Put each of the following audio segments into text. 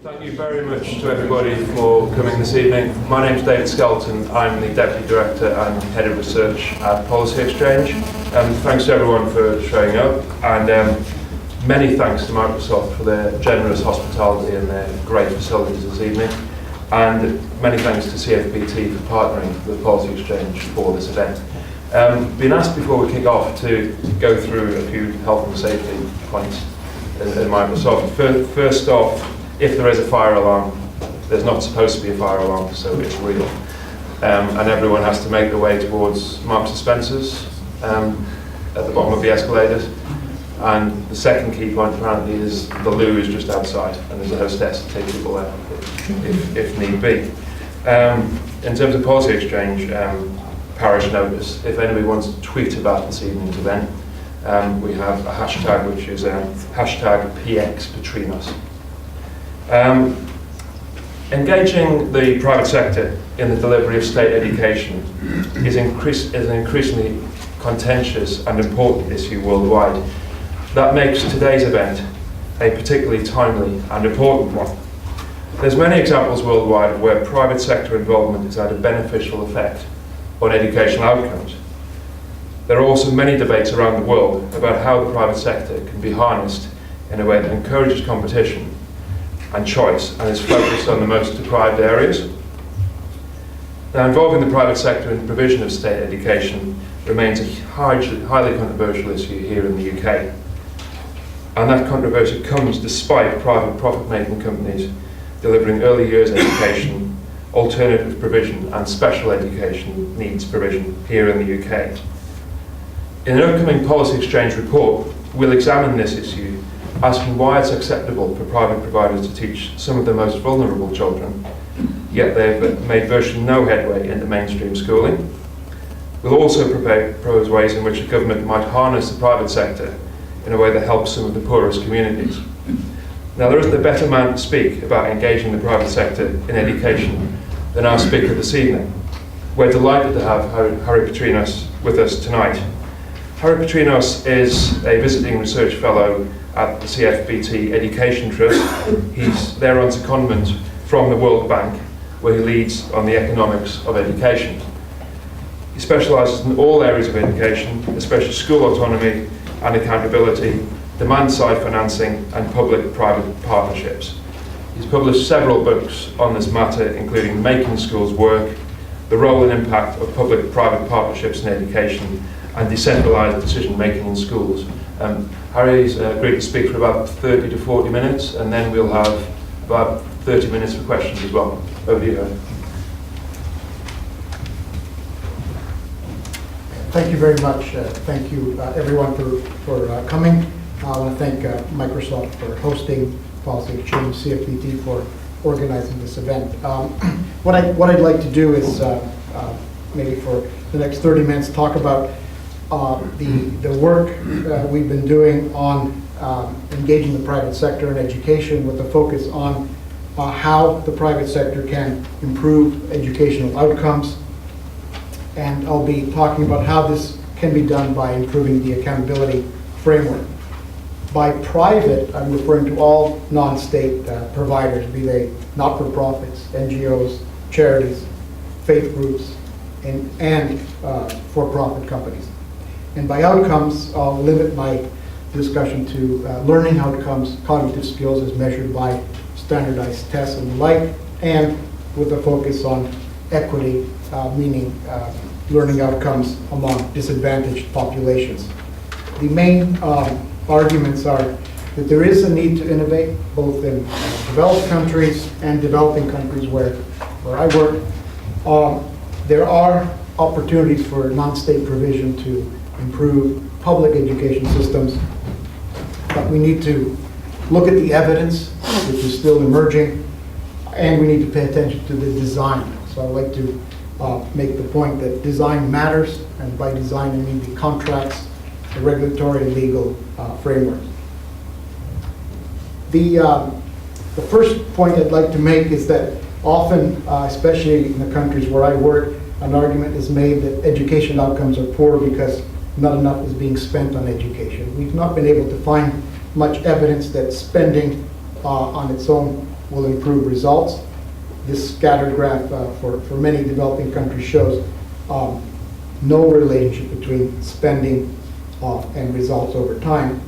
Thank you very much to everybody for coming this evening. My name is David Skelton. I'm the Deputy Director and Head of Research at Policy Exchange. Thanks to everyone for showing up, and many thanks to Microsoft for their generous hospitality and their great facilities this evening. And many thanks to CfBT for partnering with Policy Exchange for this event. Been asked before we kick off to go through a few health and safety points in Microsoft. First off, if there is a fire alarm, there's not supposed to be a fire alarm, so it's real. And everyone has to make their way towards Marks and Spencer's at the bottom of the escalators. And the second key point apparently is the loo is just outside, and there's a hostess to take people there if need be. In terms of Policy Exchange, parish notice, if anybody wants to tweet about this evening's event, we have a hashtag which is hashtag PXPatrinos. Engaging the private sector in the delivery of state education is an increasingly contentious and important issue worldwide. That makes today's event a particularly timely and important one. There's many examples worldwide where private sector involvement has had a beneficial effect on educational outcomes. There are also many debates around the world about how the private sector can be harnessed in a way that encourages competition and choice, and is focused on the most deprived areas. Now, involving the private sector in the provision of state education remains a highly controversial issue here in the UK. And that controversy comes despite private profit-making companies delivering early years education, alternative provision and special education needs provision here in the UK. In an upcoming Policy Exchange report, we'll examine this issue, asking why it's acceptable for private providers to teach some of the most vulnerable children, yet they've made virtually no headway into mainstream schooling. We'll also propose ways in which the government might harness the private sector in a way that helps some of the poorest communities. Now, there isn't a better man to speak about engaging the private sector in education than our speaker this evening. We're delighted to have Harry Patrinos with us tonight. Harry Patrinos is a visiting research fellow at the CfBT Education Trust. He's there on secondment from the World Bank, where he leads on the economics of education. He specialises in all areas of education, especially school autonomy and accountability, demand-side financing, and public-private partnerships. He's published several books on this matter, including Making Schools Work, The Role and Impact of Public-Private Partnerships in Education, and Decentralised Decision-Making in Schools. Harry's agreed to speak for about 30 to 40 minutes, and then we'll have about 30 minutes for questions as well. Over to you, Harry. Thank you very much. Thank you, everyone, for coming. I want to thank Microsoft for hosting Policy Exchange, CfBT for organizing this event. What I'd like to do is maybe for the next 30 minutes talk about the work we've been doing on engaging the private sector in education, with a focus on how the private sector can improve educational outcomes. And I'll be talking about how this can be done by improving the accountability framework. By private, I'm referring to all non-state providers, be they not-for-profits, NGOs, charities, faith groups, and for-profit companies. And by outcomes, I'll limit my discussion to learning outcomes, cognitive skills as measured by standardized tests and the like, and with a focus on equity, meaning learning outcomes among disadvantaged populations. The main arguments are that there is a need to innovate, both in developed countries and developing countries where I work. There are opportunities for non-state provision to improve public education systems, but we need to look at the evidence, which is still emerging, and we need to pay attention to the design. So I'd like to make the point that design matters, and by design I mean the contracts, the regulatory and legal frameworks. The first point I'd like to make is that often, especially in the countries where I work, an argument is made that education outcomes are poor because not enough is being spent on education. We've not been able to find much evidence that spending on its own will improve results. This scattered graph for many developing countries shows no relationship between spending and results over time.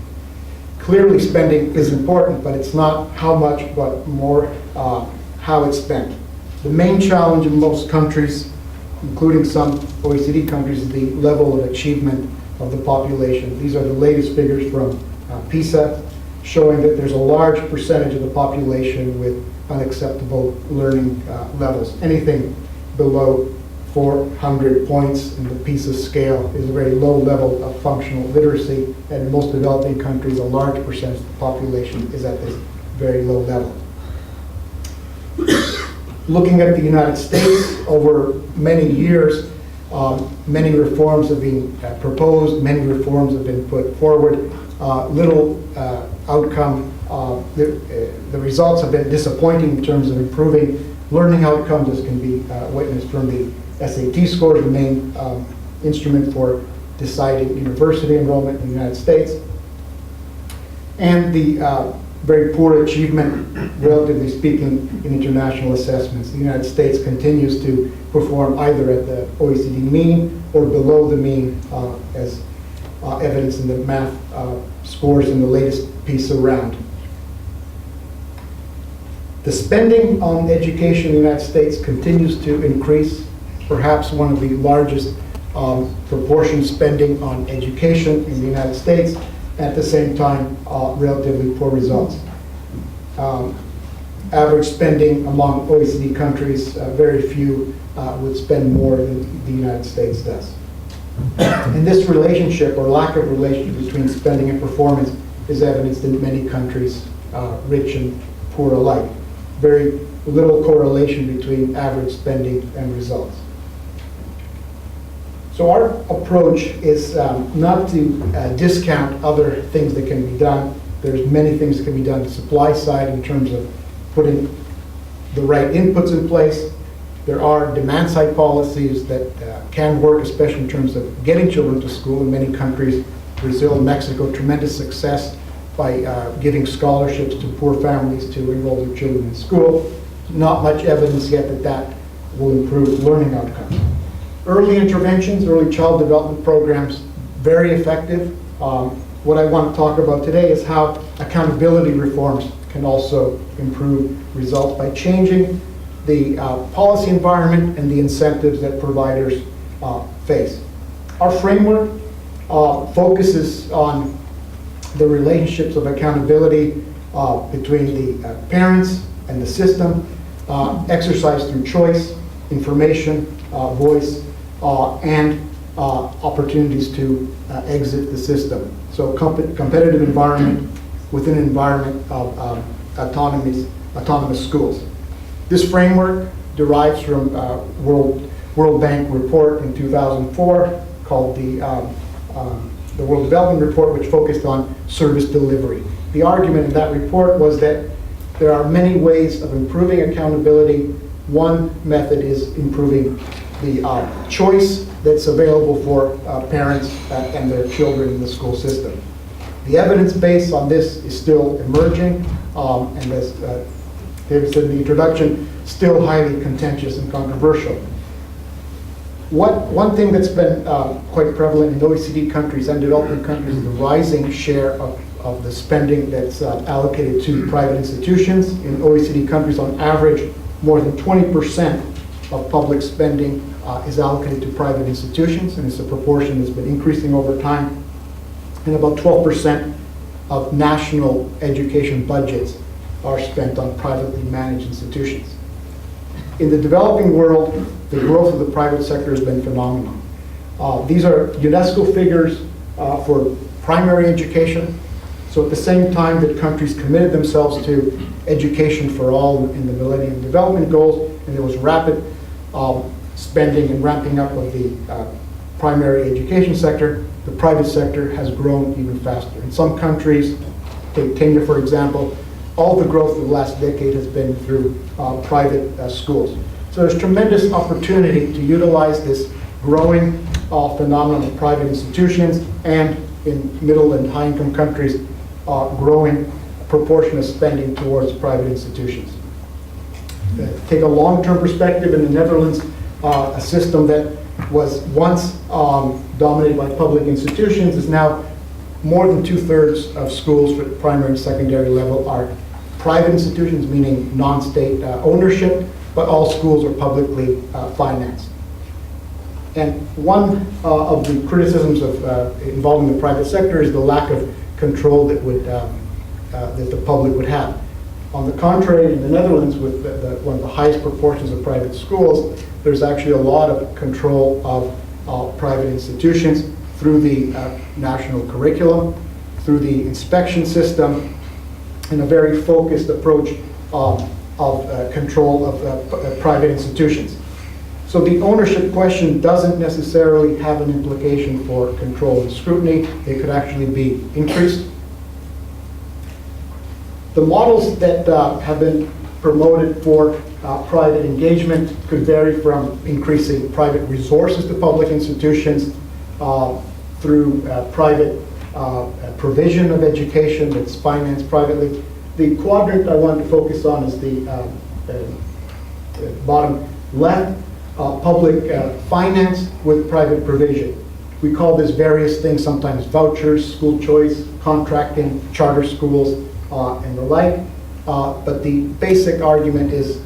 Clearly, spending is important, but it's not how much, but more how it's spent. The main challenge in most countries, including some OECD countries, is the level of achievement of the population. These are the latest figures from PISA, showing that there's a large percentage of the population with unacceptable learning levels. Anything below 400 points in the PISA scale is a very low level of functional literacy, and in most developing countries, a large percentage of the population is at this very low level. Looking at the United States, over many years, many reforms have been proposed, many reforms have been put forward. Little outcome, the results have been disappointing in terms of improving learning outcomes, as can be witnessed from the SAT scores, the main instrument for deciding university enrollment in the United States, and the very poor achievement, relatively speaking, in international assessments. The United States continues to perform either at the OECD mean or below the mean, as evidenced in the math scores in the latest PISA round. The spending on education in the United States continues to increase, perhaps one of the largest proportion spending on education in the United States. At the same time, relatively poor results. Average spending among OECD countries, very few would spend more than the United States does. And this relationship, or lack of relationship, between spending and performance is evidenced in many countries, rich and poor alike. Very little correlation between average spending and results. So our approach is not to discount other things that can be done. There's many things that can be done on the supply side in terms of putting the right inputs in place. There are demand side policies that can work, especially in terms of getting children to school. In many countries, Brazil, Mexico, tremendous success by giving scholarships to poor families to enroll their children in school. Not much evidence yet that that will improve learning outcomes. Early interventions, early child development programs, very effective. What I want to talk about today is how accountability reforms can also improve results by changing the policy environment and the incentives that providers face. Our framework focuses on the relationships of accountability between the parents and the system, exercised through choice, information, voice, and opportunities to exit the system. So competitive environment within an environment of autonomous schools. This framework derives from World Bank report in 2004 called the World Development Report, which focused on service delivery. The argument in that report was that there are many ways of improving accountability. One method is improving the choice that's available for parents and their children in the school system. The evidence base on this is still emerging, and as David said in the introduction, still highly contentious and controversial. One thing that's been quite prevalent in OECD countries and developing countries is the rising share of the spending that's allocated to private institutions. In OECD countries, on average, more than 20% of public spending is allocated to private institutions, and it's a proportion that's been increasing over time. And about 12% of national education budgets are spent on privately managed institutions. In the developing world, the growth of the private sector has been phenomenal. These are UNESCO figures for primary education. So at the same time that countries committed themselves to education for all in the Millennium Development Goals, and there was rapid spending and ramping up of the primary education sector, the private sector has grown even faster. In some countries, take Kenya for example, all the growth of the last decade has been through private schools. So there's tremendous opportunity to utilize this growing phenomenon of private institutions, and in middle and high income countries, growing proportion of spending towards private institutions. take a long-term perspective, in the Netherlands, a system that was once dominated by public institutions is now more than 2/3 of schools for the primary and secondary level are private institutions, meaning non-state ownership, but all schools are publicly financed. And one of the criticisms of involving the private sector is the lack of control that the public would have. On the contrary, in the Netherlands, with one of the highest proportions of private schools, there's actually a lot of control of private institutions through the national curriculum, through the inspection system, and a very focused approach of control of private institutions. So the ownership question doesn't necessarily have an implication for control and scrutiny. It could actually be increased. The models that have been promoted for private engagement could vary from increasing private resources to public institutions through private provision of education that's financed privately. The quadrant I want to focus on is the bottom left, public finance with private provision. We call this various things, sometimes vouchers, school choice, contracting, charter schools, and the like. But the basic argument is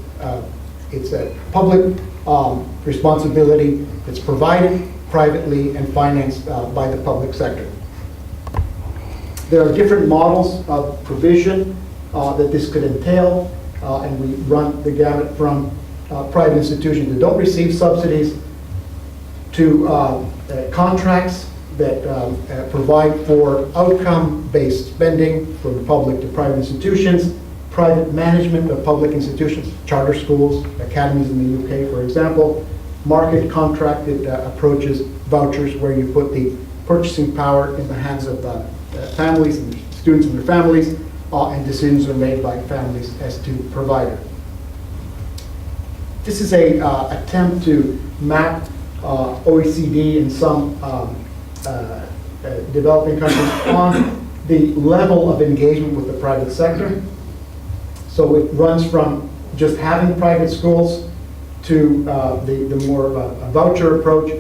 it's a public responsibility that's provided privately and financed by the public sector. There are different models of provision that this could entail, and we run the gamut from private institutions that don't receive subsidies to contracts that provide for outcome-based spending from public to private institutions, private management of public institutions, charter schools, academies in the UK, for example, market contracted approaches, vouchers, where you put the purchasing power in the hands of families and students and their families, and decisions are made by families as to provider. This is a attempt to map OECD and some developing countries on the level of engagement with the private sector. So it runs from just having private schools to the more of a voucher approach,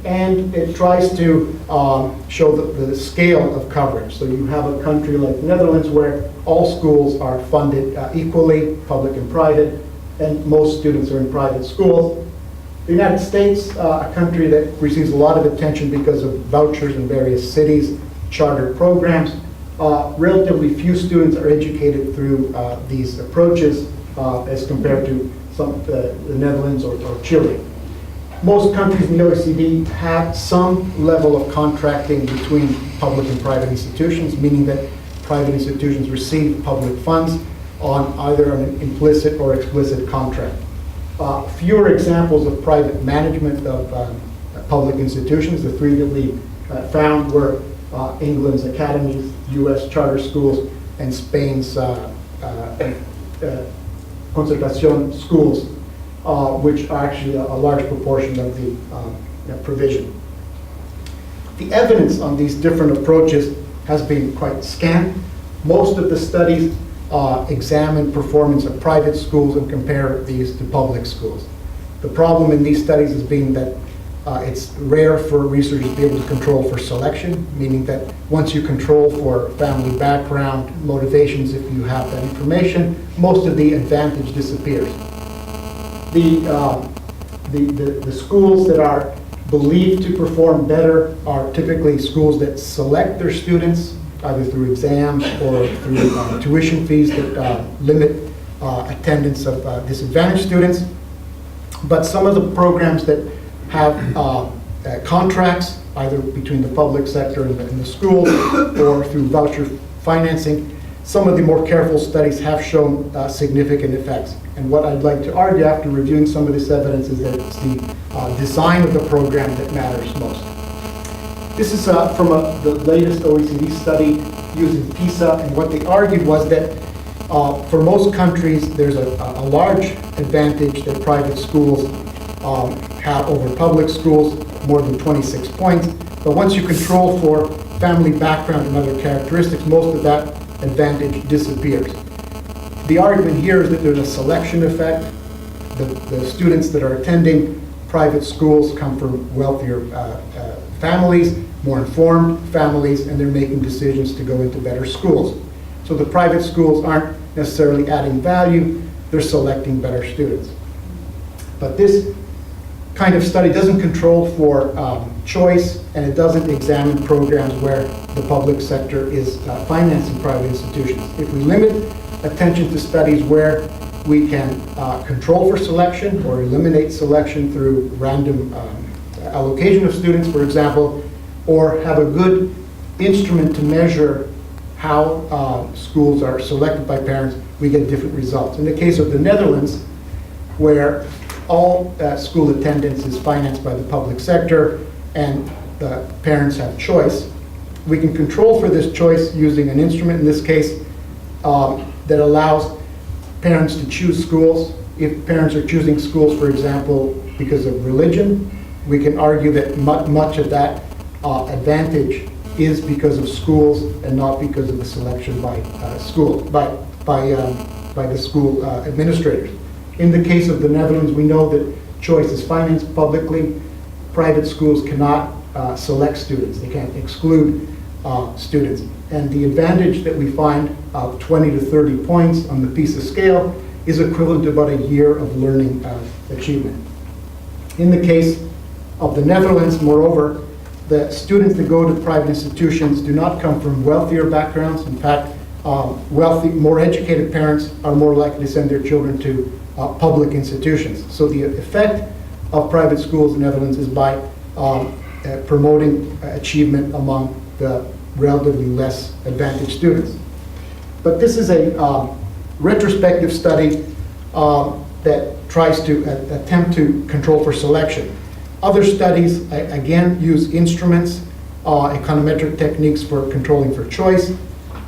and it tries to show the scale of coverage. So you have a country like the Netherlands where all schools are funded equally, public and private, and most students are in private schools. The United States, a country that receives a lot of attention because of vouchers in various cities, charter programs, relatively few students are educated through these approaches as compared to the Netherlands or Chile. Most countries in the OECD have some level of contracting between public and private institutions, meaning that private institutions receive public funds on either an implicit or explicit contract. Fewer examples of private management of public institutions. The three that we found were England's academies, US charter schools, and Spain's Concertación schools, which are actually a large proportion of the provision. The evidence on these different approaches has been quite scant. Most of the studies examine performance of private schools and compare these to public schools. The problem in these studies has been that it's rare for researchers to be able to control for selection, meaning that once you control for family background, motivations, if you have that information, most of the advantage disappears. The schools that are believed to perform better are typically schools that select their students, either through exams or through tuition fees that limit attendance of disadvantaged students. But some of the programs that have contracts, either between the public sector and the schools or through voucher financing, some of the more careful studies have shown significant effects. And what I'd like to argue after reviewing some of this evidence is that it's the design of the program that matters most. This is from the latest OECD study using PISA, and what they argued was that for most countries, there's a large advantage that private schools have over public schools, more than 26 points. But once you control for family background and other characteristics, most of that advantage disappears. The argument here is that there's a selection effect, the students that are attending private schools come from wealthier families, more informed families, and they're making decisions to go into better schools. So the private schools aren't necessarily adding value, they're selecting better students. But this kind of study doesn't control for choice, and it doesn't examine programs where the public sector is financing private institutions. If we limit attention to studies where we can control for selection or eliminate selection through random allocation of students, for example, or have a good instrument to measure how schools are selected by parents, we get different results. In the case of the Netherlands, where all school attendance is financed by the public sector and the parents have choice, we can control for this choice using an instrument, in this case, that allows parents to choose schools. If parents are choosing schools, for example, because of religion, we can argue that much of that advantage is because of schools and not because of the selection by the school administrators. In the case of the Netherlands, we know that choice is financed publicly. Private schools cannot select students. They can't exclude students. And the advantage that we find of 20 to 30 points on the PISA scale is equivalent to about a year of learning achievement. In the case of the Netherlands, moreover, the students that go to private institutions do not come from wealthier backgrounds. In fact, wealthy, more educated parents are more likely to send their children to public institutions. So the effect of private schools in the Netherlands is by promoting achievement among the relatively less advantaged students. But this is a retrospective study that tries to attempt to control for selection. Other studies, again, use instruments, econometric techniques for controlling for choice.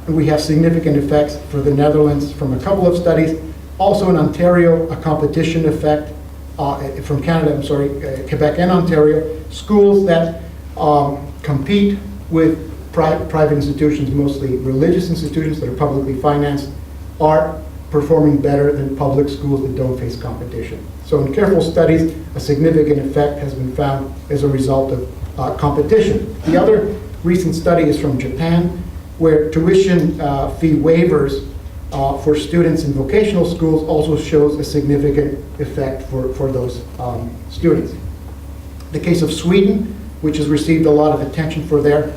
And we have significant effects for the Netherlands from a couple of studies. Also in Ontario, a competition effect from Canada, I'm sorry, Quebec and Ontario. Schools that compete with private institutions, mostly religious institutions that are publicly financed, are performing better than public schools that don't face competition. So in careful studies, a significant effect has been found as a result of competition. The other recent study is from Japan, where tuition fee waivers for students in vocational schools also shows a significant effect for those students. The case of Sweden, which has received a lot of attention for their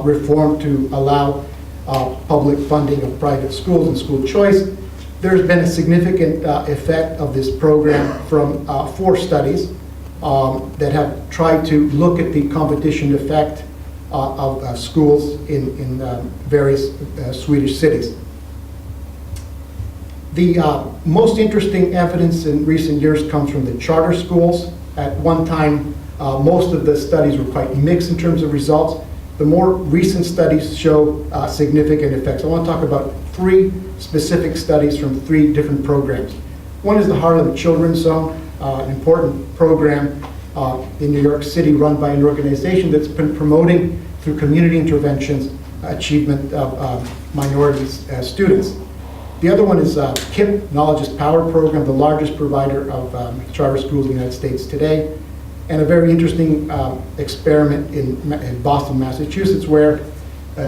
reform to allow public funding of private schools and school choice, there's been a significant effect of this program from 4 studies that have tried to look at the competition effect of schools in various Swedish cities. The most interesting evidence in recent years comes from the charter schools. At one time, most of the studies were quite mixed in terms of results. The more recent studies show significant effects. I want to talk about 3 specific studies from 3 different programs. One is the Harlem Children's Zone, an important program in New York City run by an organization that's been promoting through community interventions achievement of minority students. The other one is KIPP, Knowledge is Power program, the largest provider of charter schools in the United States today, and a very interesting experiment in Boston, Massachusetts, where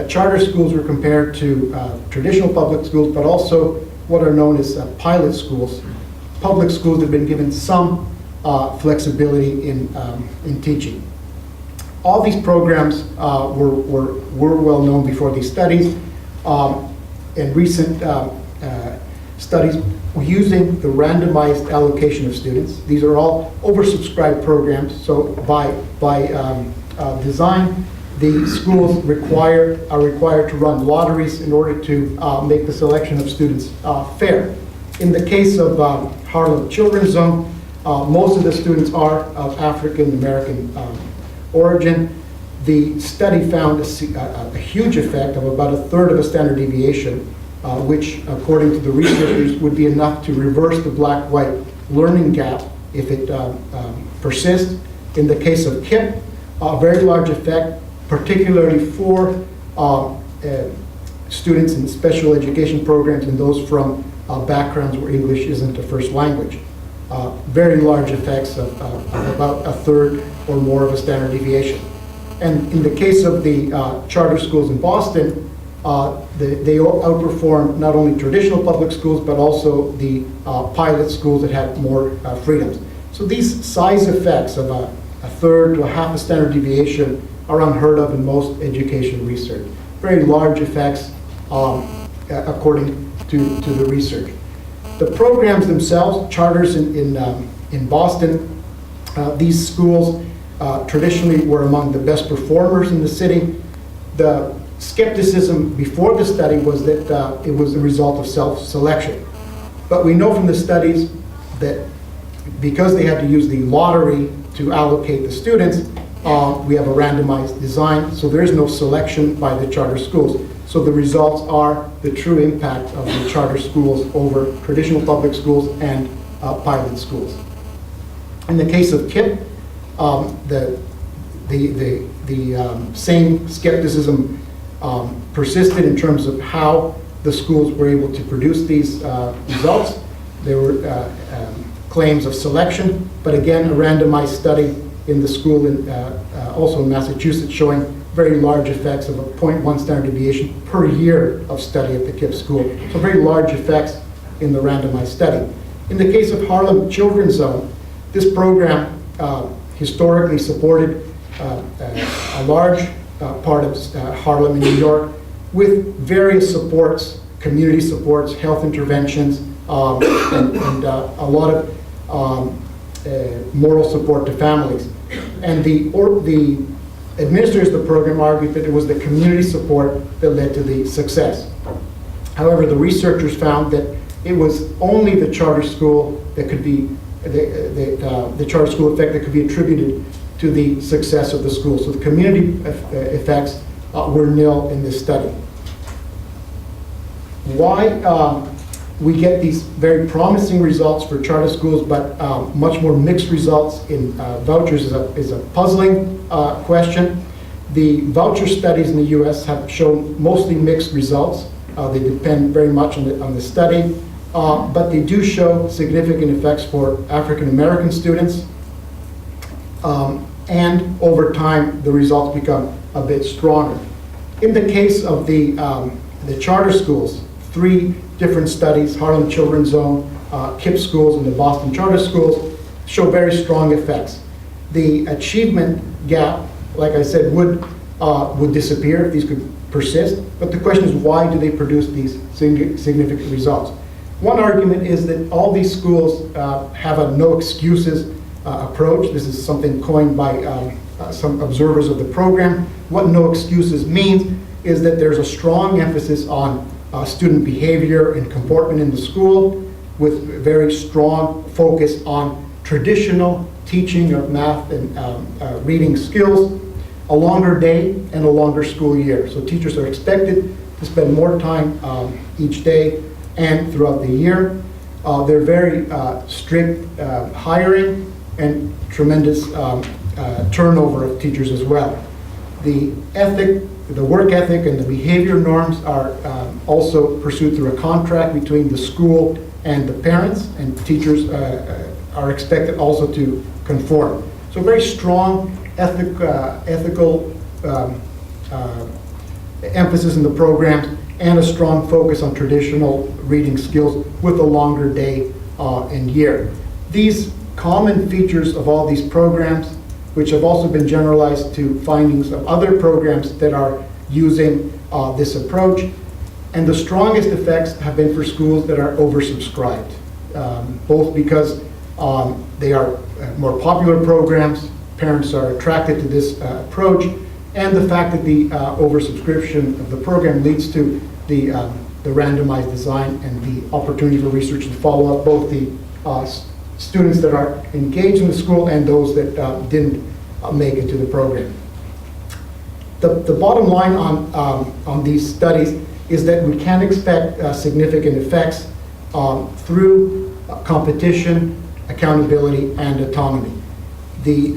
charter schools were compared to traditional public schools, but also what are known as pilot schools, public schools that have been given some flexibility in teaching. All these programs were well known before these studies, and recent studies using the randomized allocation of students. These are all oversubscribed programs, so by design, the schools are required to run lotteries in order to make the selection of students fair. In the case of Harlem Children's Zone, most of the students are of African American origin. The study found a huge effect of about 1/3 of a standard deviation, which, according to the researchers, would be enough to reverse the black-white learning gap if it persists. In the case of KIPP, a very large effect, particularly for students in special education programs and those from backgrounds where English isn't a first language. very large effects of about a third or more of a standard deviation. And in the case of the charter schools in Boston, they outperform not only traditional public schools, but also the pilot schools that had more freedoms. So these size effects of a third to a half a standard deviation are unheard of in most education research. Very large effects according to the research. The programs themselves, charters in Boston, these schools traditionally were among the best performers in the city. The skepticism before the study was that it was the result of self-selection. But we know from the studies that because they had to use the lottery to allocate the students, we have a randomized design, so there is no selection by the charter schools. So the results are the true impact of the charter schools over traditional public schools and pilot schools. In the case of KIPP, the same skepticism persisted in terms of how the schools were able to produce these results. There were claims of selection, but again, a randomized study in the school, also in Massachusetts, showing very large effects of a 0.1 standard deviation per year of study at the KIPP school. So very large effects in the randomized study. In the case of Harlem Children's Zone, this program historically supported a large part of Harlem in New York with various supports, community supports, health interventions, and a lot of moral support to families. And the administrators of the program argued that it was the community support that led to the success. However, the researchers found that it was only the charter school that could be, the charter school effect that could be attributed to the success of the school. So the community effects were nil in this study. Why we get these very promising results for charter schools, but much more mixed results in vouchers is a puzzling question. The voucher studies in the US have shown mostly mixed results. They depend very much on the study, but they do show significant effects for African American students. And over time, the results become a bit stronger. In the case of the charter schools, 3 different studies, Harlem Children's Zone, KIPP schools, and the Boston charter schools, show very strong effects. The achievement gap, like I said, would disappear if these could persist, but the question is, why do they produce these significant results? One argument is that all these schools have a no-excuses approach. This is something coined by some observers of the program. What no excuses means is that there's a strong emphasis on student behavior and comportment in the school, with very strong focus on traditional teaching of math and reading skills, a longer day and a longer school year. So teachers are expected to spend more time each day and throughout the year. They're very strict hiring and tremendous turnover of teachers as well. The work ethic and the behavior norms are also pursued through a contract between the school and the parents, and teachers are expected also to conform. So very strong ethical emphasis in the programs, and a strong focus on traditional reading skills with a longer day and year. These common features of all these programs, which have also been generalized to findings of other programs that are using this approach. And the strongest effects have been for schools that are oversubscribed, both because they are more popular programs, parents are attracted to this approach, and the fact that the oversubscription of the program leads to the randomized design and the opportunity for research to follow up both the students that are engaged in the school and those that didn't make it to the program. The bottom line on these studies is that we can expect significant effects through competition, accountability, and autonomy. The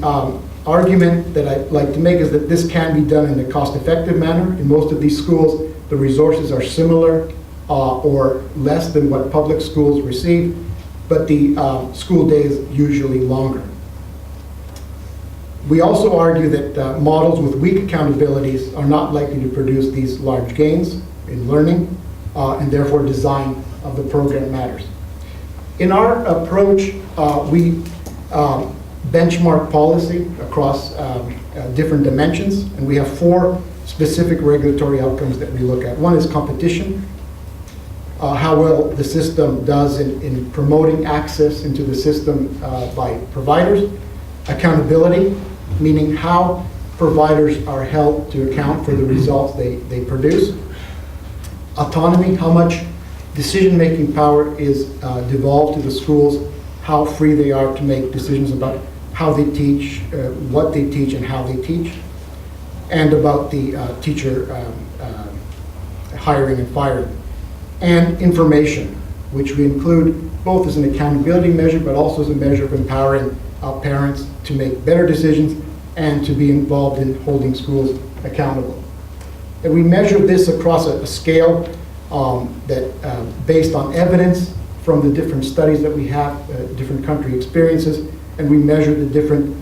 argument that I'd like to make is that this can be done in a cost-effective manner. In most of these schools, the resources are similar or less than what public schools receive. but the school day is usually longer. We also argue that models with weak accountabilities are not likely to produce these large gains in learning, and therefore design of the program matters. In our approach, we benchmark policy across different dimensions, and we have 4 specific regulatory outcomes that we look at. One is competition, how well the system does in promoting access into the system by providers. Accountability, meaning how providers are held to account for the results they produce. Autonomy, how much decision-making power is devolved to the schools, how free they are to make decisions about how they teach, what they teach, and how they teach, and about the teacher hiring and firing. And information, which we include both as an accountability measure, but also as a measure of empowering parents to make better decisions and to be involved in holding schools accountable. And we measure this across a scale that based on evidence from the different studies that we have, different country experiences, and we measure the different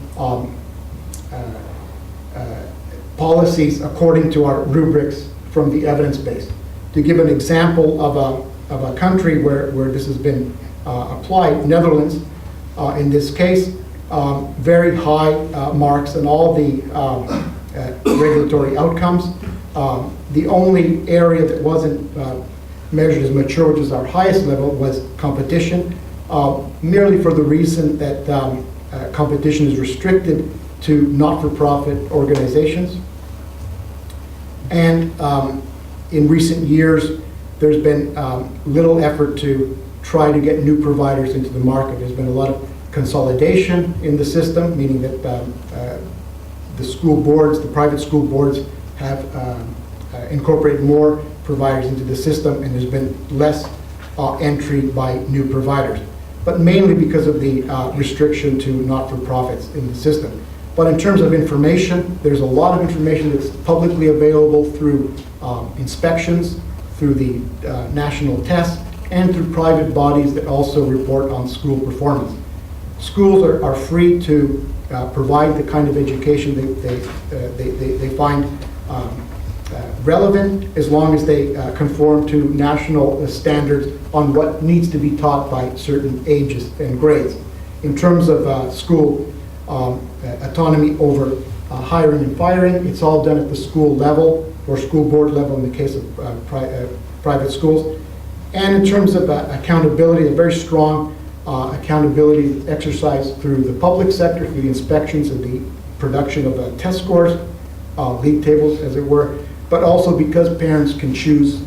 policies according to our rubrics from the evidence base. To give an example of a country where this has been applied, Netherlands, in this case, very high marks in all the regulatory outcomes. The only area that wasn't measured as mature, which is our highest level, was competition, merely for the reason that competition is restricted to not-for-profit organizations. And in recent years, there's been little effort to try to get new providers into the market. There's been a lot of consolidation in the system, meaning that the school boards, the private school boards, have incorporated more providers into the system, and there's been less entry by new providers, but mainly because of the restriction to not-for-profits in the system. But in terms of information, there's a lot of information that's publicly available through inspections, through the national tests, and through private bodies that also report on school performance. Schools are free to provide the kind of education they find relevant, as long as they conform to national standards on what needs to be taught by certain ages and grades. In terms of school autonomy over hiring and firing, it's all done at the school level or school board level in the case of private schools. And in terms of accountability, a very strong accountability exercise through the public sector, through the inspections and the production of test scores, league tables as it were, but also because parents can choose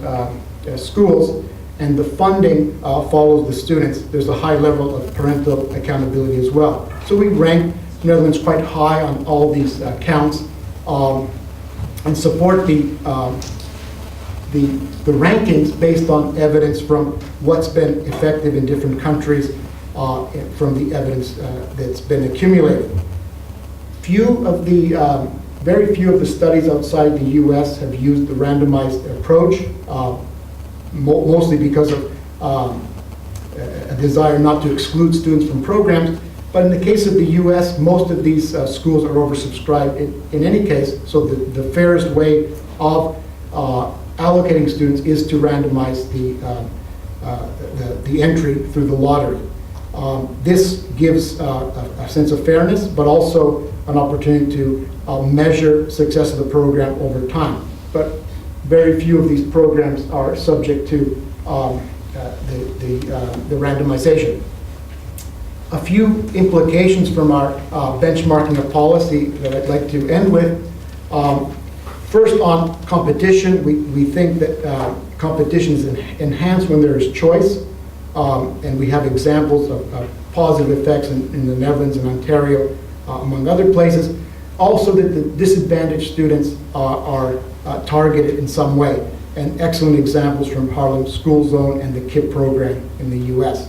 schools and the funding follows the students, there's a high level of parental accountability as well. So we rank Netherlands quite high on all these counts and support the rankings based on evidence from what's been effective in different countries from the evidence that's been accumulated. Very few of the studies outside the US have used the randomized approach, mostly because of a desire not to exclude students from programs. But in the case of the US, most of these schools are oversubscribed in any case, so the fairest way of allocating students is to randomize the entry through the lottery. This gives a sense of fairness, but also an opportunity to measure success of the program over time. But very few of these programs are subject to the randomization. A few implications from our benchmarking of policy that I'd like to end with. First, on competition, we think that competition is enhanced when there is choice, and we have examples of positive effects in the Netherlands and Ontario, among other places. Also, that the disadvantaged students are targeted in some way, and excellent examples from Harlem School Zone and the KIP program in the US.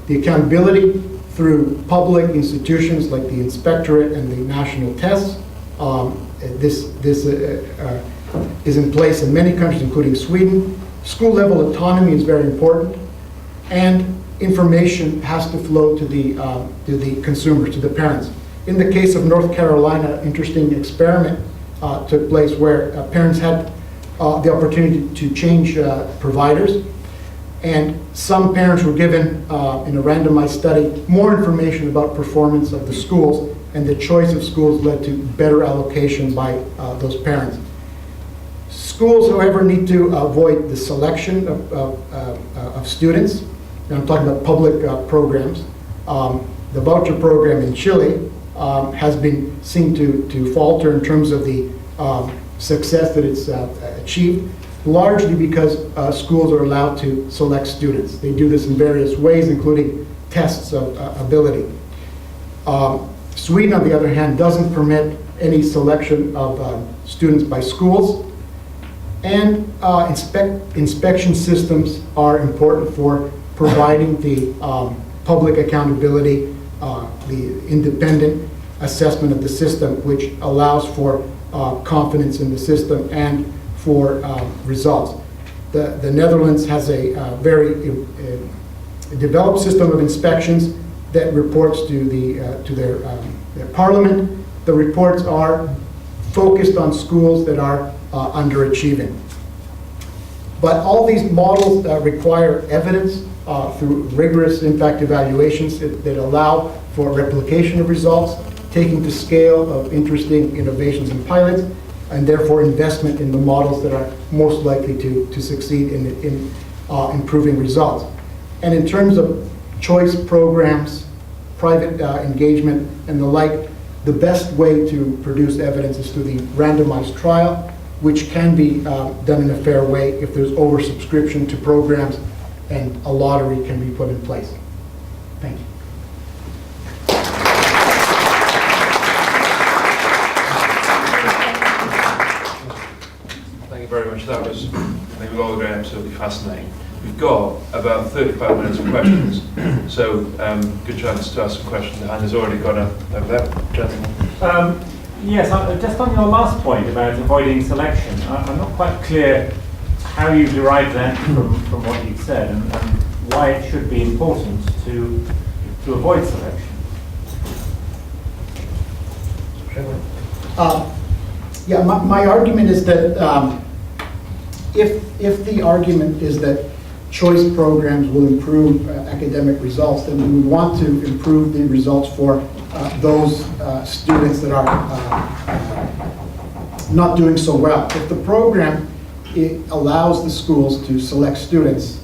The accountability through public institutions like the Inspectorate and the national tests. This is in place in many countries, including Sweden. School level autonomy is very important. and information has to flow to the consumers, to the parents. In the case of North Carolina, interesting experiment took place where parents had the opportunity to change providers, and some parents were given, in a randomized study, more information about performance of the schools, and the choice of schools led to better allocation by those parents. Schools, however, need to avoid the selection of students, and I'm talking about public programs. The voucher program in Chile has been seen to falter in terms of the success that it's achieved, largely because schools are allowed to select students. They do this in various ways, including tests of ability. Sweden, on the other hand, doesn't permit any selection of students by schools, and inspection systems are important for providing the public accountability, the independent assessment of the system, which allows for confidence in the system and for results. The Netherlands has a very developed system of inspections that reports to their parliament. The reports are focused on schools that are underachieving. But all these models require evidence through rigorous impact evaluations that allow for replication of results, taking to scale of interesting innovations and pilots, and therefore investment in the models that are most likely to succeed in improving results. And in terms of choice programs, private engagement, and the like, the best way to produce evidence is through the randomized trial, which can be done in a fair way if there's oversubscription to programs and a lottery can be put in place. Thank you. Thank you very much. That was, I think we all agree, absolutely fascinating. We've got about 35 minutes of questions, so good chance to ask some questions. The hand has already gone up over there, gentlemen. Yes, just on your last point about avoiding selection, I'm not quite clear how you derive that from what you've said, and why it should be important to avoid selection. Yeah, my argument is that if the argument is that choice programs will improve academic results, then we would want to improve the results for those students that are not doing so well. If the program allows the schools to select students,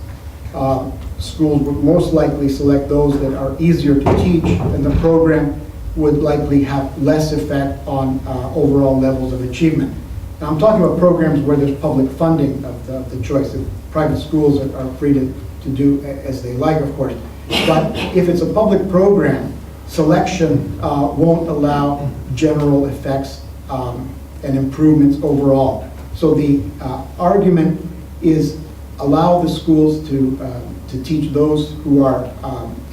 schools would most likely select those that are easier to teach, and the program would likely have less effect on overall levels of achievement. Now, I'm talking about programs where there's public funding of the choice. If private schools are free to do as they like, of course. But if it's a public program, selection won't allow general effects and improvements overall. So the argument is allow the schools to teach those who are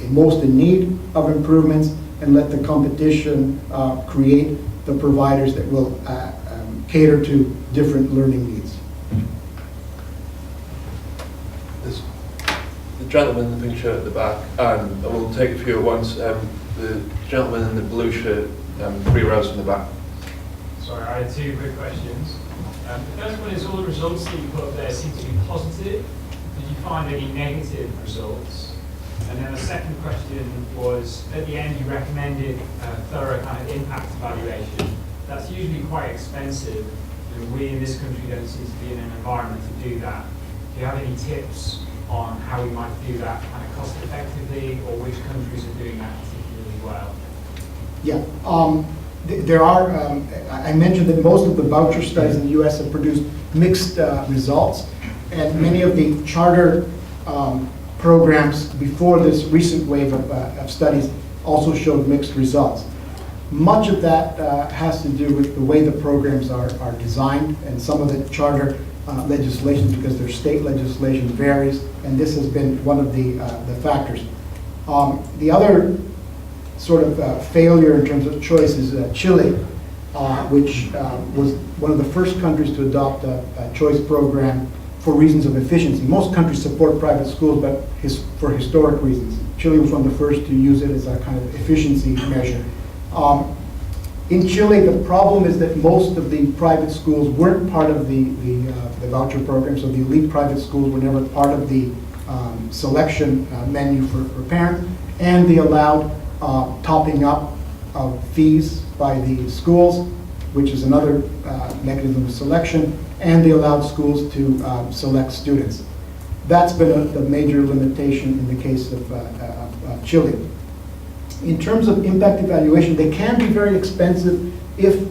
most in need of improvements, and let the competition create the providers that will cater to different learning needs. There's the gentleman in the pink shirt at the back, and we'll take a few at once. The gentleman in the blue shirt, 3 rows from the back. Sorry, I had 2 quick questions. The first one is, all the results that you put up there seem to be positive. Did you find any negative results? And then the second question was, at the end you recommended a thorough kind of impact evaluation. That's usually quite expensive. And we in this country don't seem to be in an environment to do that. Do you have any tips on how we might do that kind of cost effectively, or which countries are doing that particularly well? Yeah, there are, I mentioned that most of the voucher studies in the US have produced mixed results, and many of the charter programs before this recent wave of studies also showed mixed results. Much of that has to do with the way the programs are designed, and some of the charter legislation, because their state legislation varies, and this has been one of the factors. The other sort of failure in terms of choice is Chile, which was one of the first countries to adopt a choice program for reasons of efficiency. Most countries support private schools, but for historic reasons. Chile was one of the first to use it as a kind of efficiency measure. In Chile, the problem is that most of the private schools weren't part of the voucher program, so the elite private schools were never part of the selection menu for parents, and they allowed topping up of fees by the schools, which is another mechanism of selection, and they allowed schools to select students. That's been a major limitation in the case of Chile. In terms of impact evaluation, they can be very expensive if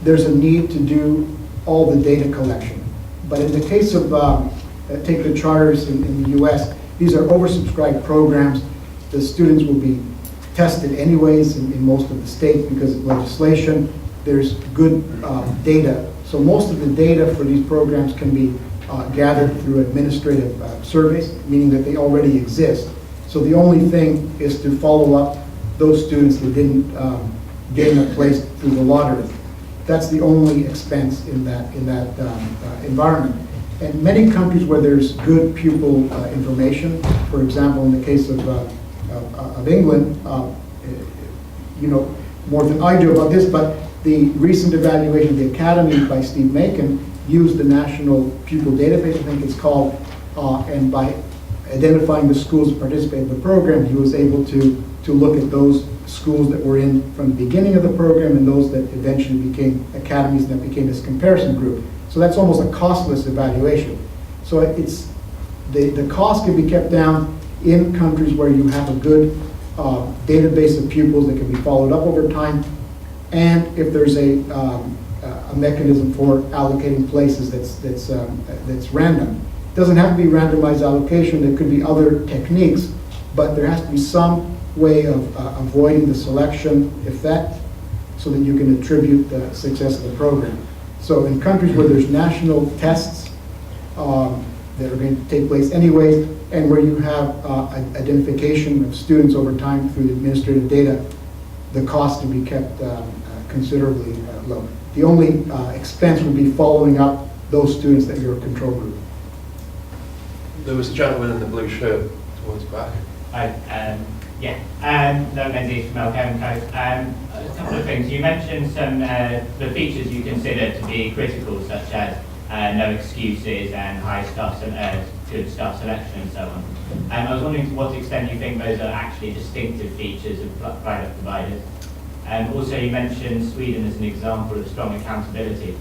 there's a need to do all the data collection. But in the case of, take the charters in the US, these are oversubscribed programs. The students will be tested anyways in most of the states because of legislation. There's good data. So most of the data for these programs can be gathered through administrative surveys, meaning that they already exist. So the only thing is to follow up those students that didn't gain a place through the lottery. That's the only expense in that environment. And many countries where there's good pupil information, for example, in the case of England, you know more than I do about this, but the recent evaluation of the Academy by Steve Macon used the National Pupil Database, I think it's called, and by identifying the schools that participate in the program, he was able to look at those schools that were in from the beginning of the program and those that eventually became academies and that became this comparison group. So that's almost a costless evaluation. So it's the cost can be kept down in countries where you have a good database of pupils that can be followed up over time, and if there's a mechanism for allocating places that's random. It doesn't have to be randomized allocation. There could be other techniques, but there has to be some way of avoiding the selection effect so that you can attribute the success of the program. So in countries where there's national tests that are going to take place anyways, and where you have identification of students over time through the administrative data, the cost can be kept considerably low. The only expense would be following up those students that you're a control group. There was a gentleman in the blue shirt towards the back. Hi, no Menzies from Elkham Co. A couple of things. You mentioned some the features you consider to be critical, such as no excuses and high staff, good staff selection and so on. I was wondering to what extent you think those are actually distinctive features of private providers. Also, you mentioned Sweden as an example of strong accountability,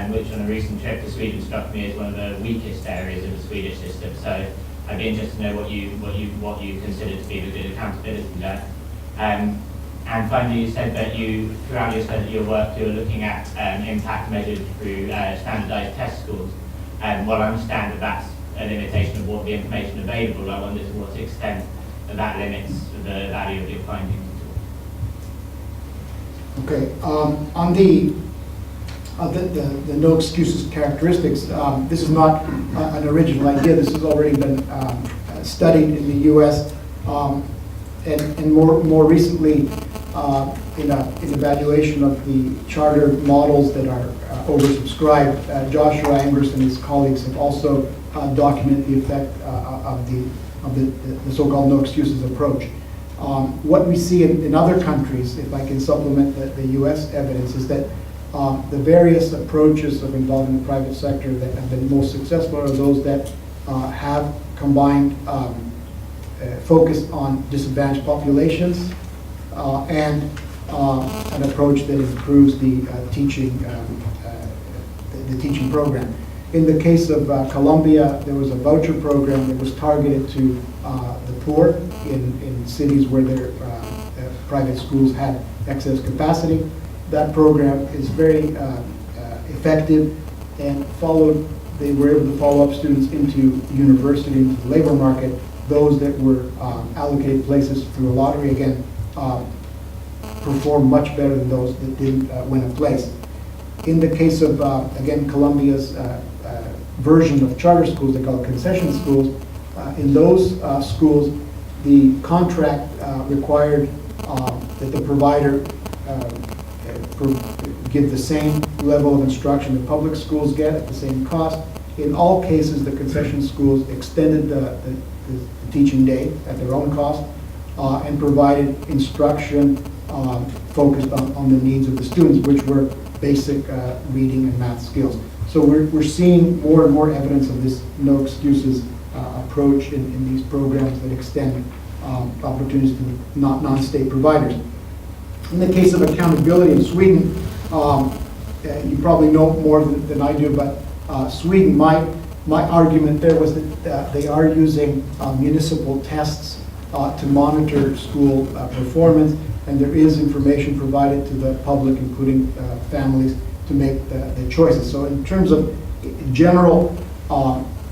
which on a recent trip to Sweden struck me as one of the weakest areas of the Swedish system. So I'd be interested to know what you consider to be the good accountability there. And finally, you said that throughout your work, you're looking at impact measured through standardized test scores. While I understand that that's a limitation of what the information available, I wonder to what extent that limits the value of your findings. Okay, on the no excuses characteristics, this is not an original idea. This has already been studied in the U.S. And more recently in an evaluation of the charter models that are oversubscribed. Joshua Angers and his colleagues have also documented the effect of the so-called no excuses approach. What we see in other countries, if I can supplement the U.S. evidence, is that the various approaches of involving the private sector that have been most successful are those that have combined focus on disadvantaged populations and an approach that improves the teaching program. In the case of Colombia, there was a voucher program that was targeted to the poor in cities where their private schools had excess capacity. That program is very effective and they were able to follow up students into university, into the labor market. Those that were allocated places through a lottery, again, performed much better than those that didn't win a place. In the case of, again, Colombia's version of charter schools, they call it concession schools, in those schools, the contract required that the provider give the same level of instruction that public schools get at the same cost, In all cases, the concession schools extended the teaching day at their own cost and provided instruction focused on the needs of the students, which were basic reading and math skills. So we're seeing more and more evidence of this no excuses approach in these programs that extend opportunities to non-state providers. In the case of accountability in Sweden, you probably know more than I do, but Sweden, my argument there was that they are using municipal tests to monitor school performance, and there is information provided to the public, including families, to make the choices. So in terms of general,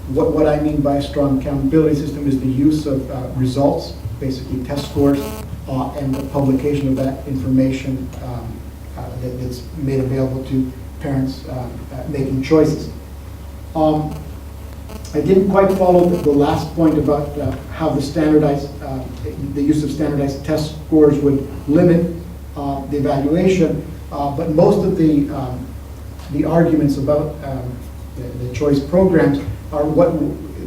what I mean by a strong accountability system is the use of results, basically test scores, and the publication of that information that's made available to parents making choices. I didn't quite follow the last point about how the use of standardized test scores would limit the evaluation, but most of the arguments about the choice programs are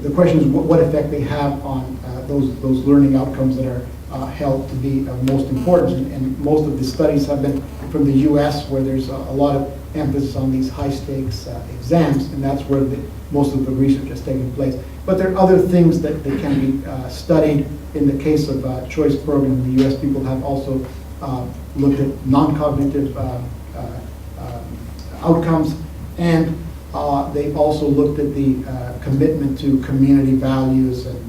the question is what effect they have on those learning outcomes that are held to be most important. And most of the studies have been from the US, where there's a lot of emphasis on these high stakes exams, and that's where most of the research has taken place. But there are other things that can be studied. In the case of choice program in the US, people have also looked at non-cognitive outcomes, and they've also looked at the commitment to community values and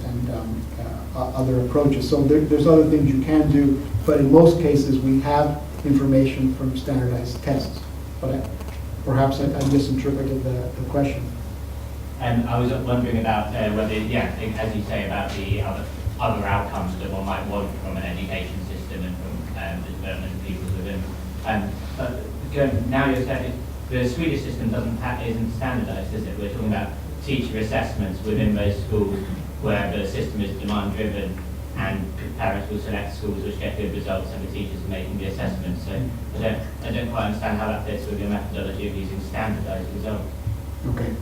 other approaches. So there's other things you can do, but in most cases we have information from standardized tests. But perhaps I misinterpreted the question. I was wondering about whether, as you say, about the other outcomes that one might want from an education system and from the development of people within. But now you're saying the Swedish system isn't standardised, is it? We're talking about teacher assessments within those schools where the system is demand-driven and parents will select schools which get good results and the teachers are making the assessments. So I don't quite understand how that fits with your methodology of using standardised results. Okay.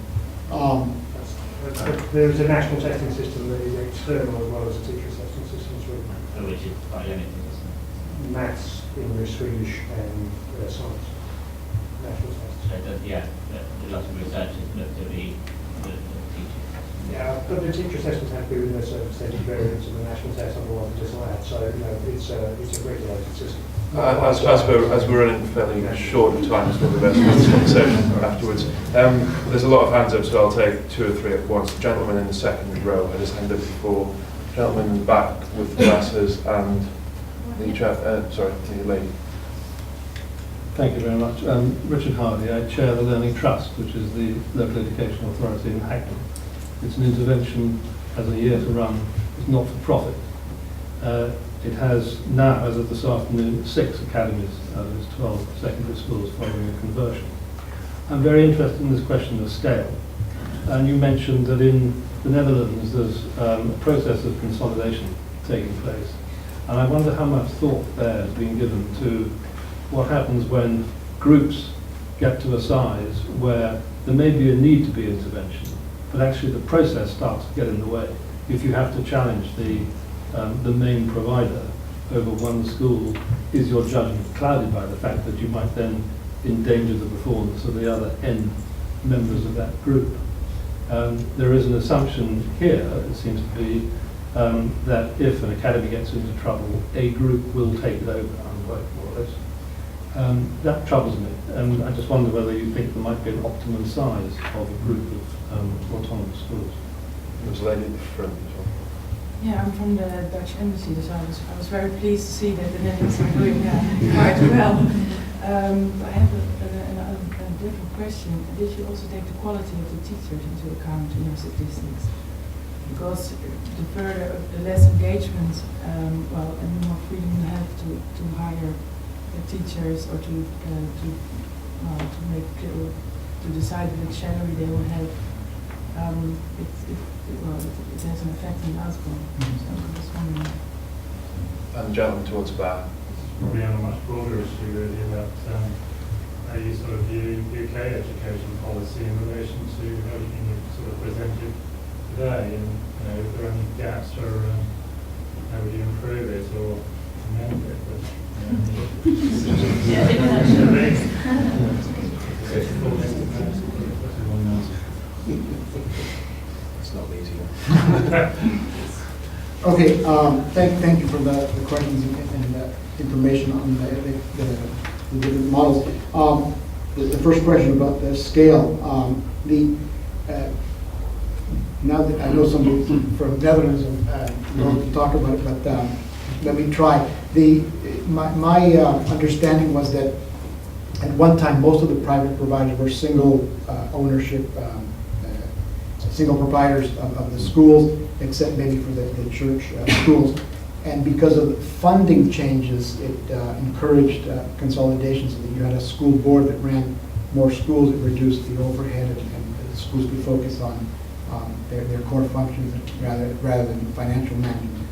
There's a national testing system that is external as well as a teacher assessment system as well. Which is quite limited, isn't it? Maths, English, Swedish, and science. National tests. So a lot of research has looked at the teacher. Yeah, but the teacher assessments have to be within a certain percentage variance of the national test, otherwise it's disallowed. So it's a regulated system. As we're running fairly short of time, it's going to be the best for this conversation afterwards. There's a lot of hands up, so I'll take 2 or 3 at once. The gentleman in the second row had his hand up before. Gentleman in the back with glasses and the lady. Thank you very much. Richard Hardy, I chair the Learning Trust, which is the local education authority in Hackney. It's an intervention, has a year to run, it's not for profit. It has now, as of this afternoon, 6 academies out of its 12 secondary schools following a conversion. I'm very interested in this question of scale. And you mentioned that in the Netherlands there's a process of consolidation taking place. And I wonder how much thought there has been given to what happens when groups get to a size where there may be a need to be intervention, but actually the process starts to get in the way. If you have to challenge the main provider over one school, is your judgment clouded by the fact that you might then endanger the performance of the other N members of that group? There is an assumption here, it seems to be, that if an academy gets into trouble, a group will take it over, more or less. That troubles me, and I just wonder whether you think there might be an optimum size of a group of autonomous schools. There's a lady at the front as well. Yeah, I'm from the Dutch embassy, so I was very pleased to see that the Netherlands are doing quite well. I have a different question. Did you also take the quality of the teachers into account in your statistics? Because the less engagement, and the more freedom you have to hire the teachers or to decide which salary they will have, it has an effect on the outcome. So I was wondering. And the gentleman towards the back. Probably on a much broader issue really about how you sort of view UK education policy in relation to everything you've sort of presented today, and if there are any gaps, or how would you improve it or amend it? It's not easy. Okay, thank you for the questions and information on the different models. The first question about the scale. Now that I know somebody from Netherlands going to talk about it, but let me try. My understanding was that at one time most of the private providers were single ownership, single proprietors of the schools, except maybe for the church schools. And because of the funding changes, it encouraged consolidation, so that you had a school board that ran more schools. It reduced the overhead, and the schools could focus on their core functions rather than financial management.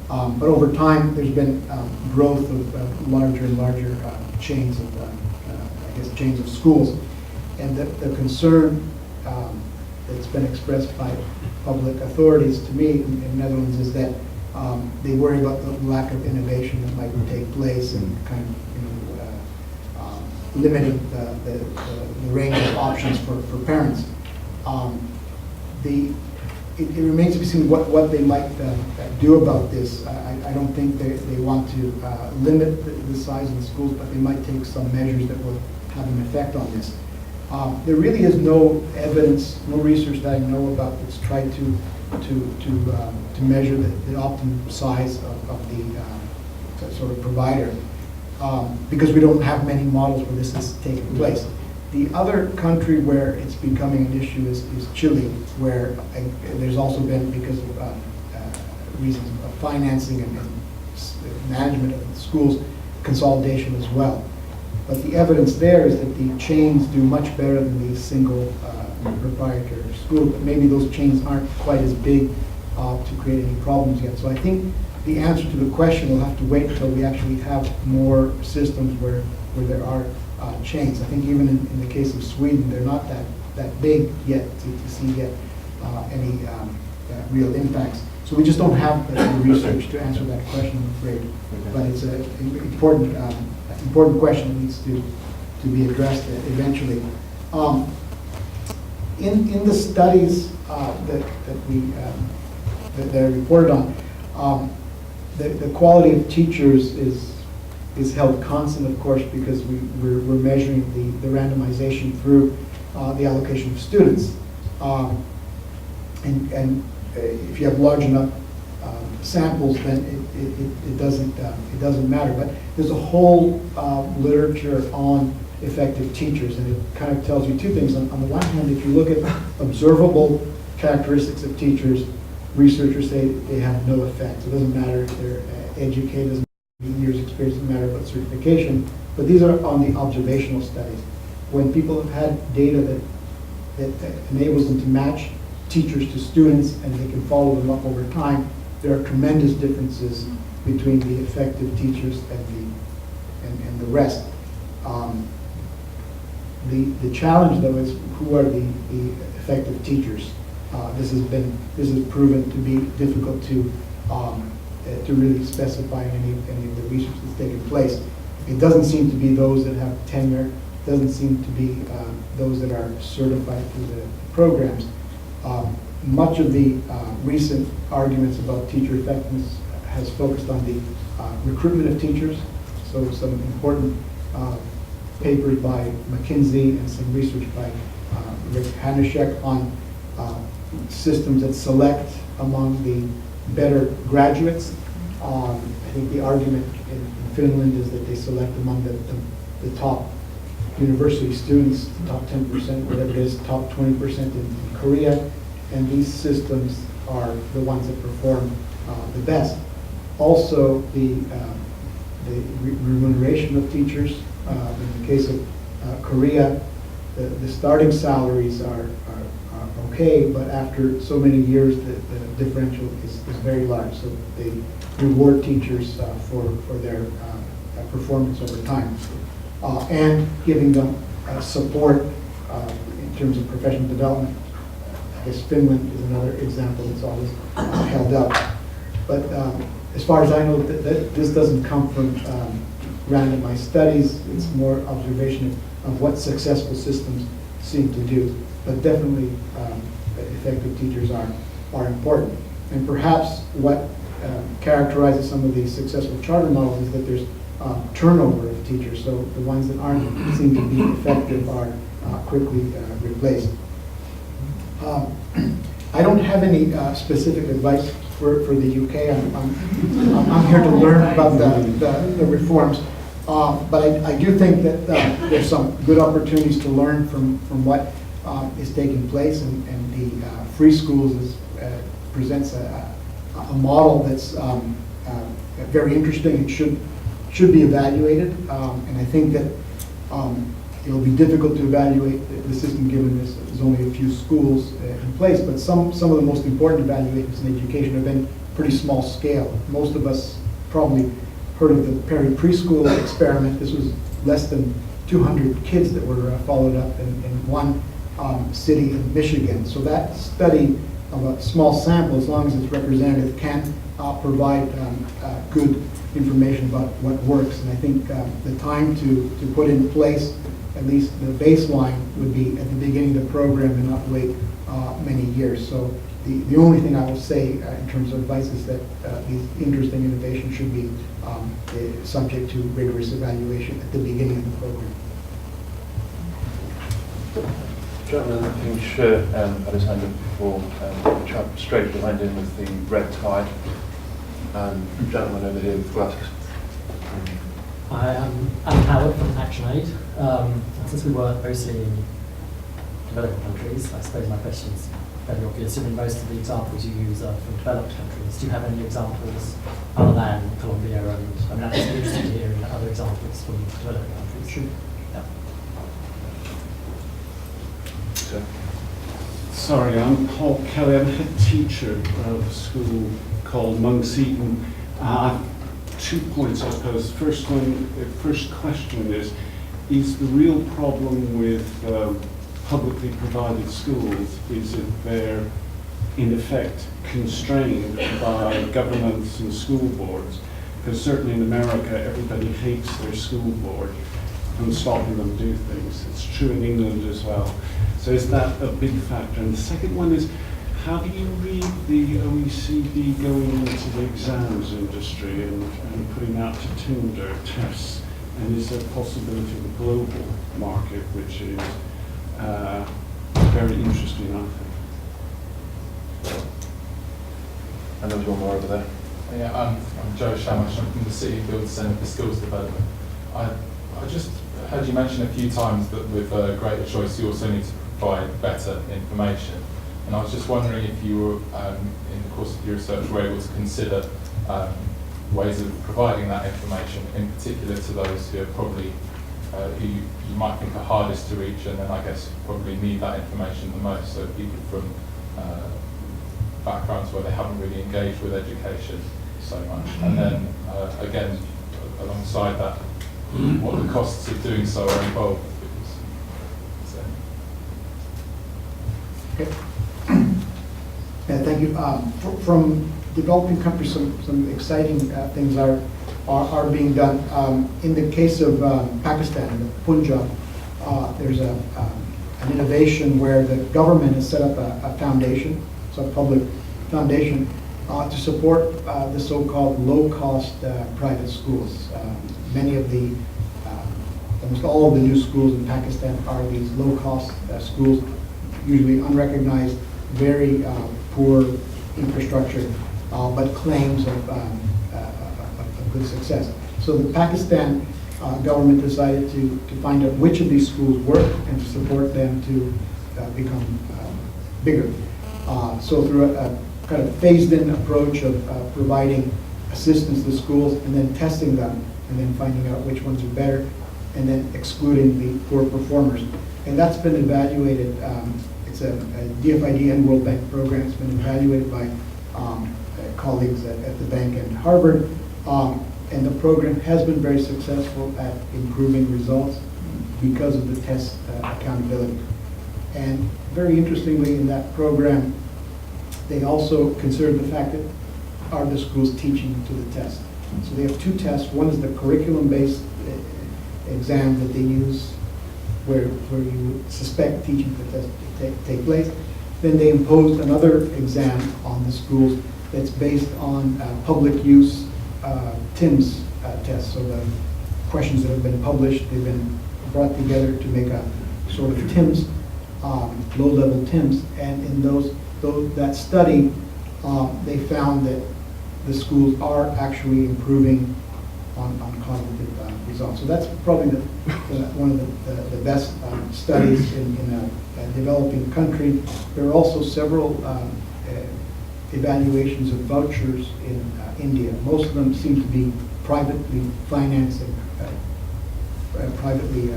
But over time, there's been growth of larger and larger chains of, chains of schools. And the concern that's been expressed by public authorities to me in the Netherlands is that they worry about the lack of innovation that might take place, and kind of limiting the range of options for parents. It remains to be seen what they might do about this. I don't think they want to limit the size of the schools, but they might take some measures that will have an effect on this. There really is no evidence, no research that I know about that's tried to measure the optimum size of the sort of provider, because we don't have many models where this is taking place. The other country where it's becoming an issue is Chile, where there's also been, because of reasons of financing and management of the schools, consolidation as well. But the evidence there is that the chains do much better than the single proprietary schools, but maybe those chains aren't quite as big to create any problems yet. So I think the answer to the question will have to wait until we actually have more systems where there are chains. I think even in the case of Sweden, they're not that big yet to see yet any real impacts. So we just don't have the research to answer that question, I'm afraid. But it's an important question that needs to be addressed eventually. In the studies that are reported on, the quality of teachers is held constant, of course, because we're measuring the randomization through the allocation of students. And if you have large enough samples, then it doesn't matter. But there's a whole literature on effective teachers, and it kind of tells you two things. On the one hand, if you look at observable characteristics of teachers, researchers say they have no effect. So it doesn't matter if they're educated, doesn't matter years experience, doesn't matter about certification. But these are on the observational studies. When people have had data that enables them to match teachers to students, and they can follow them up over time, there are tremendous differences between the effective teachers and the rest. The challenge, though, is who are the effective teachers. This has proven to be difficult to really specify any of the research that's taken place. It doesn't seem to be those that have tenure. It doesn't seem to be those that are certified through the programs. Much of the recent arguments about teacher effectiveness has focused on the recruitment of teachers. So some important papers by McKinsey and some research by Rick Hanishek on systems that select among the better graduates. I think the argument in Finland is that they select among the top university students, the top 10%, whatever it is, top 20% in Korea, and these systems are the ones that perform the best. Also, the remuneration of teachers. In the case of Korea, the starting salaries are okay, but after so many years, the differential is very large. So they reward teachers for their performance over time, and giving them support in terms of professional development. I guess Finland is another example that's always held up. But as far as I know, that this doesn't come from randomized studies. It's more observation of what successful systems seem to do. But definitely, effective teachers are important. And perhaps what characterizes some of these successful charter models is that there's turnover of teachers. So the ones that aren't seem to be effective are quickly replaced. I don't have any specific advice for the UK. I'm here to learn about the reforms. But I do think that there's some good opportunities to learn from what is taking place, and the free schools presents a model that's very interesting. It should be evaluated, and I think that it'll be difficult to evaluate the system given there's only a few schools in place, but some of the most important evaluations in education have been pretty small scale. Most of us probably heard of the Perry preschool experiment. This was less than 200 kids that were followed up in one city in Michigan. So that study of a small sample, as long as it's representative, can provide good information about what works. And I think the time to put in place at least the baseline would be at the beginning of the program and not wait many years. So the only thing I will say in terms of advice is that these interesting innovations should be subject to rigorous evaluation at the beginning of the program. Gentleman in the pink shirt had his hand up before, the chap straight behind him with the red tie, and gentleman over here with glasses. Hi, I'm Alan Howard from ActionAid. Since we work mostly in developing countries, I suppose my question's fairly obvious. I mean, most of the examples you use are from developed countries. Do you have any examples other than Colombia? And I mean, I'm just interested to hear other examples from developing countries. Sure. Yeah. So, sorry, I'm Paul Kelly. I'm a head teacher of a school called Monks Eton. 2 points, I suppose. First question is the real problem with publicly provided schools is that they're in effect constrained by governments and school boards? Because certainly in America, everybody hates their school board and stopping them do things. It's true in England as well. So is that a big factor? And the second one is, how do you read the OECD going into the exams industry and putting out to tender tests? And is there a possibility of a global market, which is very interesting, I think? and there was one more over there. Yeah, I'm Joe Shamash. I'm from the City Build Centre for Skills Development. I just heard you mention a few times that with greater choice you also need to provide better information. And I was just wondering if you were, in the course of your research, were able to consider ways of providing that information, in particular to those who are probably, who you might think are hardest to reach, and then I guess probably need that information the most. So people from backgrounds where they haven't really engaged with education so much. And then, again, alongside that, what the costs of doing so are involved. Okay. Thank you. From developing countries, some exciting things are being done. In the case of Pakistan, the Punjab, there's an innovation where the government has set up a foundation, it's a public foundation, to support the so-called low-cost private schools. Many of the, almost all of the new schools in Pakistan are these low-cost schools, usually unrecognized, very poor infrastructure, but claims of good success. So the Pakistan government decided to find out which of these schools work and to support them to become bigger. So through a kind of phased-in approach of providing assistance to schools and then testing them and then finding out which ones are better and then excluding the poor performers. And that's been evaluated. It's a DFID and World Bank program. It's been evaluated by colleagues at the bank and Harvard. And the program has been very successful at improving results. because of the test accountability. And very interestingly, in that program, they also considered the fact that are the schools teaching to the test. So they have two tests. One is the curriculum-based exam that they use where you suspect teaching to the test to take place. Then they imposed another exam on the schools that's based on public use TIMS tests. So the questions that have been published, they've been brought together to make a sort of TIMS, low-level TIMS. And in that study, they found that the schools are actually improving on cognitive results. So that's probably one of the best studies in a developing country. There are also several evaluations of vouchers in India. Most of them seem to be privately financed and privately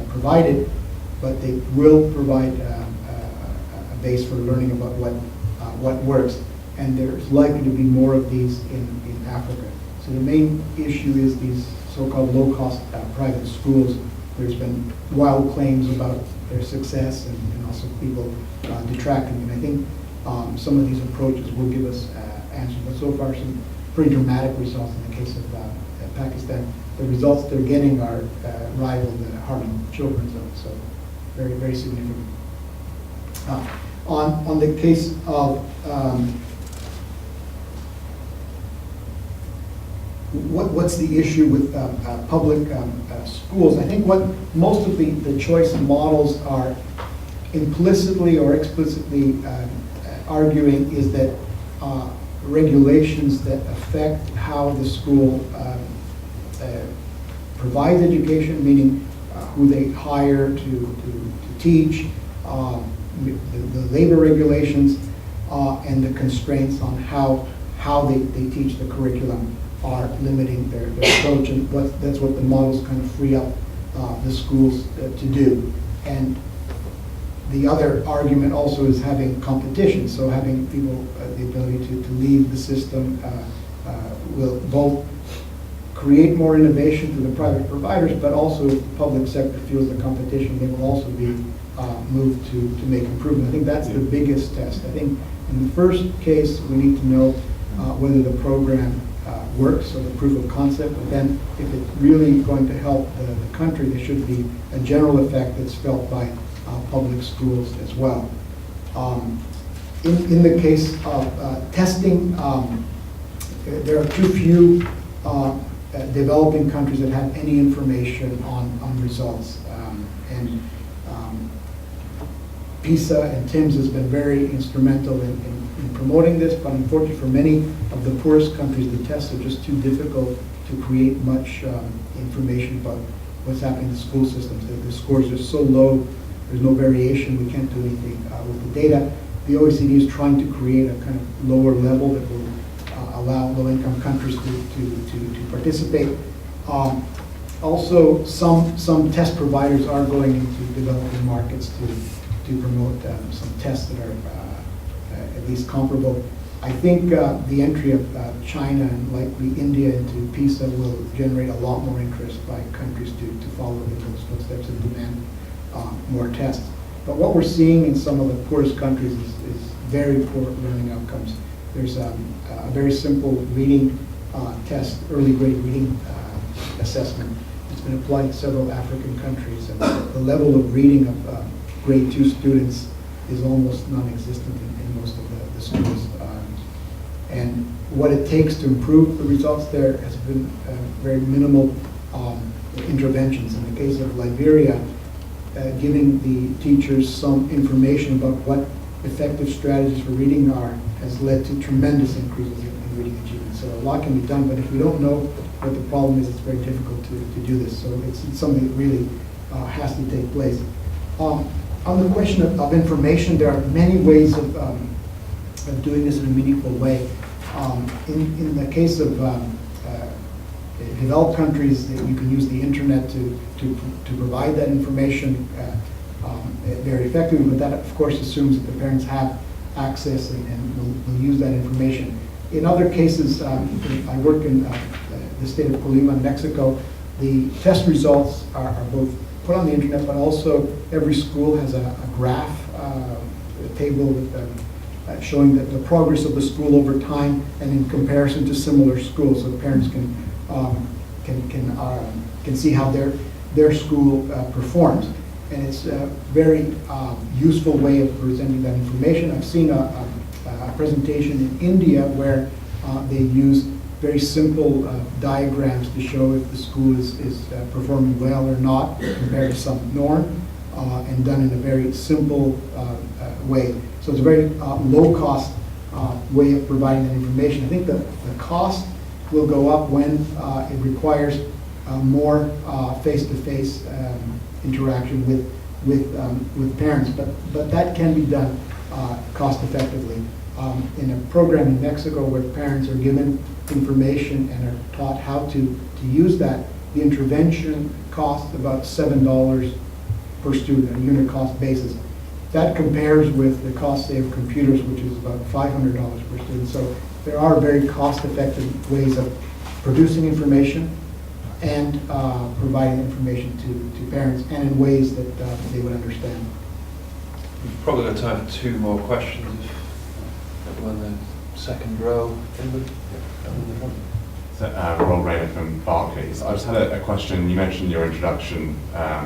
provided, but they will provide a base for learning about what works. And there's likely to be more of these in Africa. So the main issue is these so-called low-cost private schools. There's been wild claims about their success and also people detracting. And I think some of these approaches will give us answers. But so far, some pretty dramatic results in the case of Pakistan. The results they're getting are rival the Harlem Children's Zone, so very, very significant. On the case of what's the issue with public schools? I think what most of the choice models are implicitly or explicitly arguing is that regulations that affect how the school provides education, meaning who they hire to teach, the labor regulations, and the constraints on how they teach the curriculum are limiting their approach, and that's what the models kind of free up the schools to do. And the other argument also is having competition, so having people the ability to leave the system will both create more innovation to the private providers, but also if the public sector feels the competition, they will also be moved to make improvement. I think that's the biggest test. I think in the first case, we need to know whether the program works, so the proof of concept, but then if it's really going to help the country, there should be a general effect that's felt by public schools as well. In the case of testing, there are too few developing countries that have any information on results. And PISA and TIMS has been very instrumental in promoting this, but unfortunately for many of the poorest countries, the tests are just too difficult to create much information about what's happening in the school systems. The scores are so low, there's no variation, we can't do anything with the data. The OECD is trying to create a kind of lower level that will allow low-income countries to participate. Also, some test providers are going into developing markets to promote some tests that are at least comparable. I think the entry of China and likely India into PISA will generate a lot more interest by countries to follow in those footsteps and demand more tests. But what we're seeing in some of the poorest countries is very poor learning outcomes. There's a very simple reading test, early grade reading assessment. It's been applied in several African countries, and the level of reading of grade 2 students is almost non-existent in most of the schools. And what it takes to improve the results there has been very minimal interventions. In the case of Liberia, giving the teachers some information about what effective strategies for reading are has led to tremendous increases in reading achievement. So a lot can be done, but if we don't know what the problem is, it's very difficult to do this. So it's something that really has to take place. On the question of information, there are many ways of doing this in a meaningful way. In the case of developed countries, you can use the internet to provide that information very effectively, but that of course assumes that the parents have access and will use that information. In other cases, I work in the state of Colima, Mexico. The test results are both put on the internet, but also every school has a graph, a table with showing the progress of the school over time and in comparison to similar schools, so parents can see how their school performs. And it's a very useful way of presenting that information. I've seen a presentation in India where they use very simple diagrams to show if the school is performing well or not compared to some norm, and done in a very simple way. So it's a very low-cost way of providing that information. I think the cost will go up when it requires more face-to-face interaction with parents, but that can be done cost-effectively. In a program in Mexico where parents are given information and are taught how to use that, the intervention costs about $7 per student on a unit cost basis. That compares with the cost, say, of computers, which is about $500 per student. So there are very cost-effective ways of producing information and providing information to parents, and in ways that they would understand. We've probably got time for 2 more questions. When the second row. Ron Rayner from Barclays. I just had a question. You mentioned in your introduction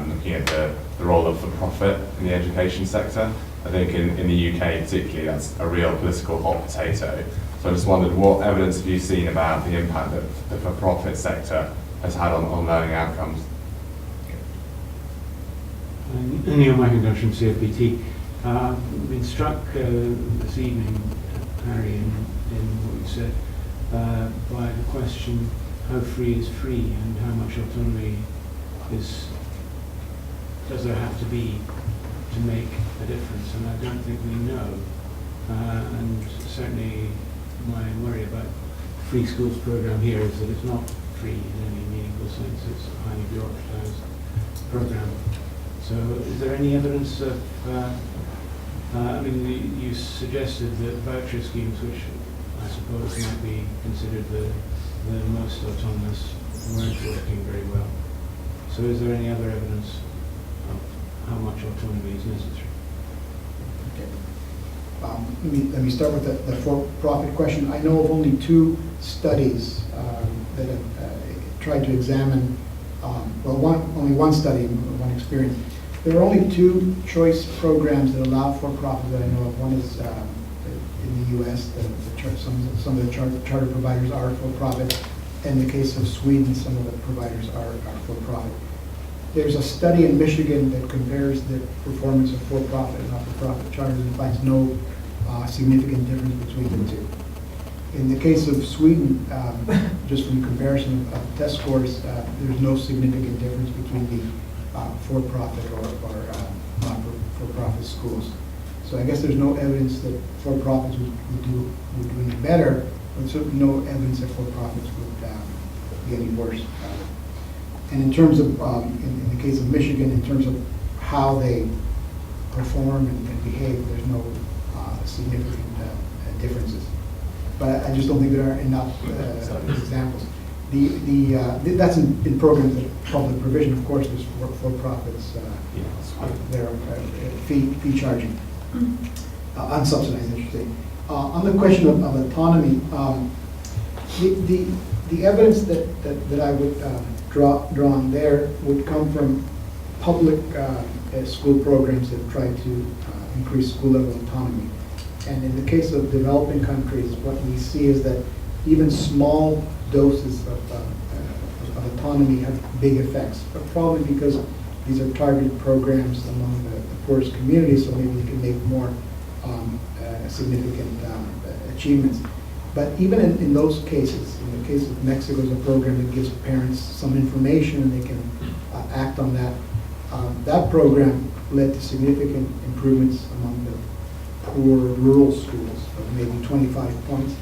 looking at the role of for-profit in the education sector. I think in the UK particularly that's a real political hot potato. So I just wondered, what evidence have you seen about the impact that the for-profit sector has had on learning outcomes? Neil McIntosh from CfBT. I've been struck this evening, Harry, in what you said, by the question, how free is free and how much autonomy does there have to be to make a difference? And I don't think we know. And certainly my worry about the Free Schools program here is that it's not free in any meaningful sense. It's a highly bureaucratized program. So is there any evidence of I mean, you suggested that voucher schemes, which I suppose might be considered the most autonomous, weren't working very well. So is there any other evidence of how much autonomy is necessary? Okay. Let me start with the for-profit question. I know of only 2 studies that have tried to examine, only one study, one experience. There are only 2 choice programs that allow for-profit that I know of. One is in the U.S. Some of the charter providers are for-profit. In the case of Sweden, some of the providers are for-profit. There's a study in Michigan that compares the performance of for-profit and not-for-profit charters and finds no significant difference between the 2. In the case of Sweden, just from comparison of test scores, there's no significant difference between the for-profit or not-for-profit schools. So I guess there's no evidence that for-profits would do any better, but certainly no evidence that for-profits would be any worse. And in terms of, in the case of Michigan, in terms of how they perform and behave, there's no significant differences. But I just don't think there are enough examples. That's in programs that public provision, of course, there's for-profits. There are fee charging, unsubsidized, I should say. On the question of autonomy, the evidence that I would draw on there would come from public school programs that try to increase school level autonomy. And in the case of developing countries, what we see is that even small doses of autonomy have big effects, but probably because these are targeted programs among the poorest communities, so maybe we can make more significant achievements. But even in those cases, in the case of Mexico, is a program that gives parents some information and they can act on that. That program led to significant improvements among the poor rural schools of maybe 25 points.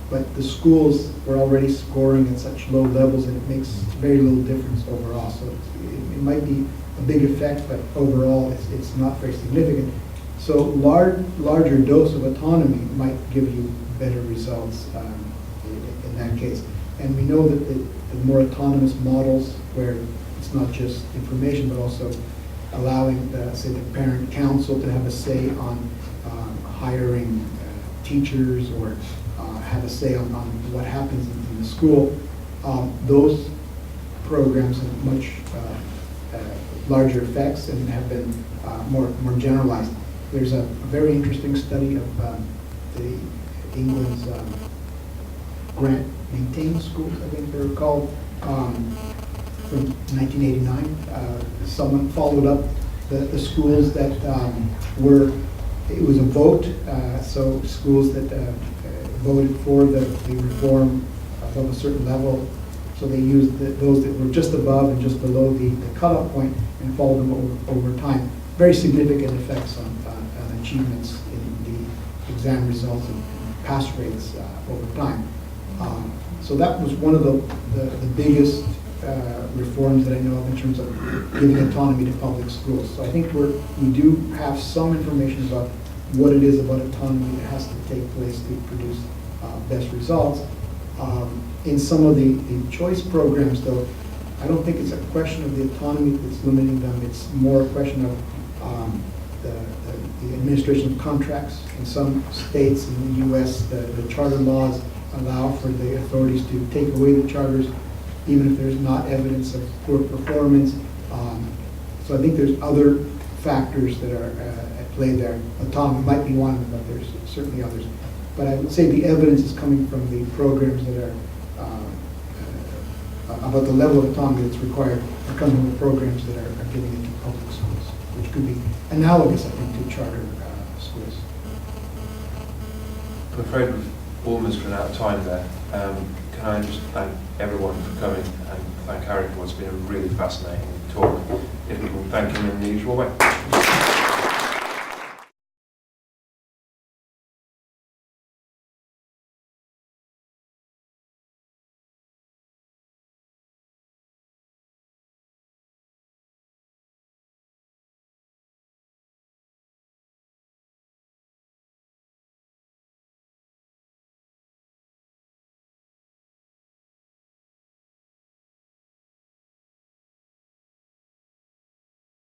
But the schools were already scoring at such low levels that it makes very little difference overall. So it might be a big effect, but overall it's not very significant. So larger dose of autonomy might give you better results in that case. And we know that the more autonomous models where it's not just information, but also allowing, say, the parent council to have a say on hiring teachers or have a say on what happens in the school. Those programs have much larger effects and have been more generalized. There's a very interesting study of the England's grant maintained schools, I think they were called, from 1989. Someone followed up the schools that were, it was a vote, so schools that voted for the reform above a certain level. So they used those that were just above and just below the cutoff point and followed them over time. Very significant effects on achievements in the exam results and pass rates over time. So that was one of the biggest reforms that I know of in terms of giving autonomy to public schools. So I think we do have some information about what it is about autonomy that has to take place to produce best results. In some of the choice programs, though, I don't think it's a question of the autonomy that's limiting them. It's more a question of the administration of contracts. In some states in the U.S., the charter laws allow for the authorities to take away the charters, even if there's not evidence of poor performance. So I think there's other factors that are at play there. Autonomy might be one, but there's certainly others. But I would say the evidence is coming from the programs that are about the level of autonomy that's required are coming from the programs that are giving it to public schools, which could be analogous, I think, to charter schools. I'm afraid we've almost run out of time there. Can I just thank everyone for coming and thank Harry for what's been a really fascinating talk, if we can thank him in the usual way.